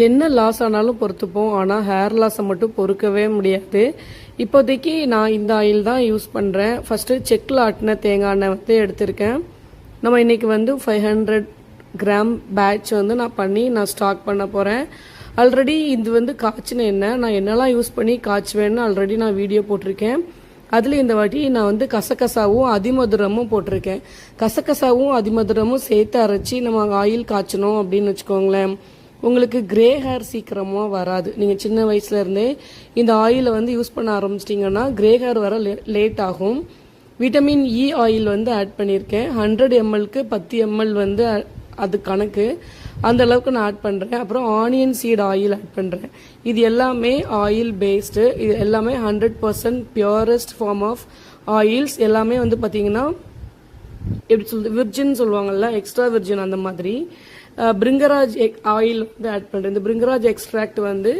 என்ன லாஸ் ஆனாலும் பொறுத்துப்போம். ஆனால் ஹேர் லாஸை மட்டும் பொறுக்கவே முடியாது. இப்போதைக்கு நான் இந்த ஆயில் தான் யூஸ் பண்ணுறேன். ஃபஸ்ட்டு செக்கில் ஆட்டின தேங்காய் எண்ணெய் வந்து எடுத்திருக்கேன். நம்ம இன்றைக்கி வந்து 500 கிராம் பேட்ச் வந்து நான் ஸ்டாக் பண்ண போகிறேன். ஆல்ரெடி இது வந்து காய்ச்சின எண்ணெய். நான் என்னெல்லாம் யூஸ் பண்ணி காய்ச்சுவேன்னு ஆல்ரெடி நான் வீடியோ போட்டிருக்கேன். அதில் இந்த வாட்டி நான் வந்து கசகசாவும் அதிமதுரமும் போட்டிருக்கேன். கசகசாவும் அதிமதுரமும் சேர்த்து அரைச்சி நம்ம ஆயில் காய்ச்சணும் அப்படின்னு வச்சுக்கோங்களேன், உங்களுக்கு கிரே ஹேர் சீக்கிரமாக வராது. நீங்கள் சின்ன வயசுலேருந்தே இந்த ஆயிலை வந்து யூஸ் பண்ண ஆரம்பிச்சிட்டிங்கன்னா கிரே ஹேர் வர லேட் ஆகும். விட்டமின் இ ஆயில் வந்து ஆட் பண்ணியிருக்கேன். 100 mlக்கு 10 ml வந்து அது கணக்கு. அந்த அளவுக்கு நான் ஆட் பண்ணுறேன். அப்புறம் ஆனியன் சீட் ஆயில் ஆட் பண்ணுறேன். இது எல்லாமே ஆயில் பேஸ்டு. இது எல்லாமே 100% பியூரஸ்ட் ஃபார்ம் ஆஃப் ஆயில்ஸ். எல்லாமே வந்து பார்த்திங்கன்னா எப்படி சொல்லுது, விர்ஜின் சொல்லுவாங்கல்ல, எக்ஸ்ட்ரா விர்ஜின் அந்த மாதிரி. பிரிங்கராஜ் ஆயில் வந்து ஆட் பண்ணுறேன். இந்த பிரிங்கராஜ் எக்ஸ்ட்ராக்ட் வந்து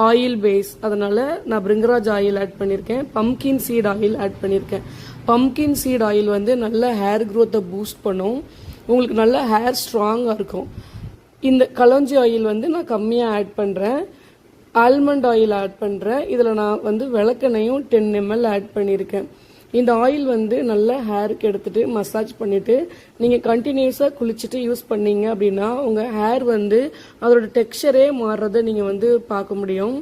ஆயில் பேஸ், அதனால நான் பிரிங்கராஜ் ஆயில் ஆட் பண்ணியிருக்கேன். பம்கின் சீட் ஆயில் ஆட் பண்ணியிருக்கேன். பம்கின் சீட் ஆயில் வந்து நல்ல ஹேர் க்ரோத்தை பூஸ்ட் பண்ணும். உங்களுக்கு நல்ல ஹேர் ஸ்ட்ராங்காக இருக்கும். இந்த கலோஞ்சி ஆயில் வந்து நான் கம்மியாக ஆட் பண்ணுறேன். ஆல்மண்ட் ஆயில் ஆட் பண்ணுறேன். இதில் நான் வந்து விளக்கெண்ணையும் 10 ml ஆட் பண்ணியிருக்கேன். இந்த ஆயில் வந்து நல்லா ஹேருக்கு எடுத்துகிட்டு மசாஜ் பண்ணிவிட்டு நீங்கள் கண்டினியூஸாக குளிச்சுட்டு யூஸ் பண்ணீங்க அப்படின்னா உங்கள் ஹேர் வந்து அதோட டெக்ஸ்சரே மாறுறதை நீங்கள் வந்து பார்க்க முடியும்.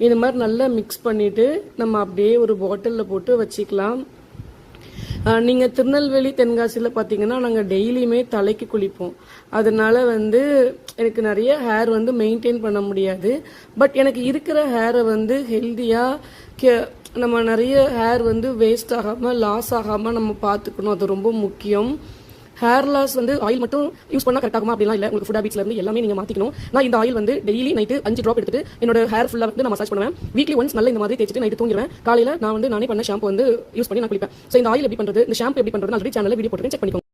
இந்த மாதிரி நல்லா மிக்ஸ் பண்ணிவிட்டு நம்ம அப்படியே ஒரு பாட்டிலில் போட்டு வச்சுக்கலாம். நீங்கள் திருநெல்வேலி தென்காசியில் பார்த்தீங்கன்னா நாங்கள் டெய்லியுமே தலைக்கு குளிப்போம். அதனால வந்து எனக்கு நிறைய ஹேர் வந்து மெயின்டைன் பண்ண முடியாது. பட் எனக்கு இருக்கிற ஹேரை வந்து ஹெல்த்தியாக நம்ம நிறைய ஹேர் வந்து வேஸ்ட் ஆகாமல் லாஸ் ஆகாமல் நம்ம பார்த்துக்கணும். அது ரொம்ப முக்கியம். ஹேர் லாஸ் வந்து ஆயில் மட்டும் யூஸ் பண்ணால் கரெக்ட் ஆகுமா அப்படிலாம் இல்லை. உங்களுக்கு ஃபுட் ஹேபிட்ஸ்லேருந்து எல்லாமே நீங்கள் மாற்றிக்கணும். நான் இந்த ஆயில் வந்து டெய்லி நைட்டு 5 ட்ராப் எடுத்துட்டு என்னோட ஹேர் ஃபுல்லாக வந்து நான் மசாஜ் பண்ணுவேன். வீக்லி ஒன்ஸ் நல்லா இந்த மாதிரி தேய்ச்சிட்டு நைட்டு தூங்கிடுவேன். காலையில் நான் வந்து நானே பண்ண ஷாம்பு வந்து யூஸ் பண்ணி நான் குளிப்பேன். ஸோ இந்த ஆயில் எப்படி பண்ணுறது, இந்த ஷாம்பு எப்படி பண்ணுறது ஆல்ரெடி சேனலில் வீடியோ போட்டு செக் பண்ணிக்கோங்க.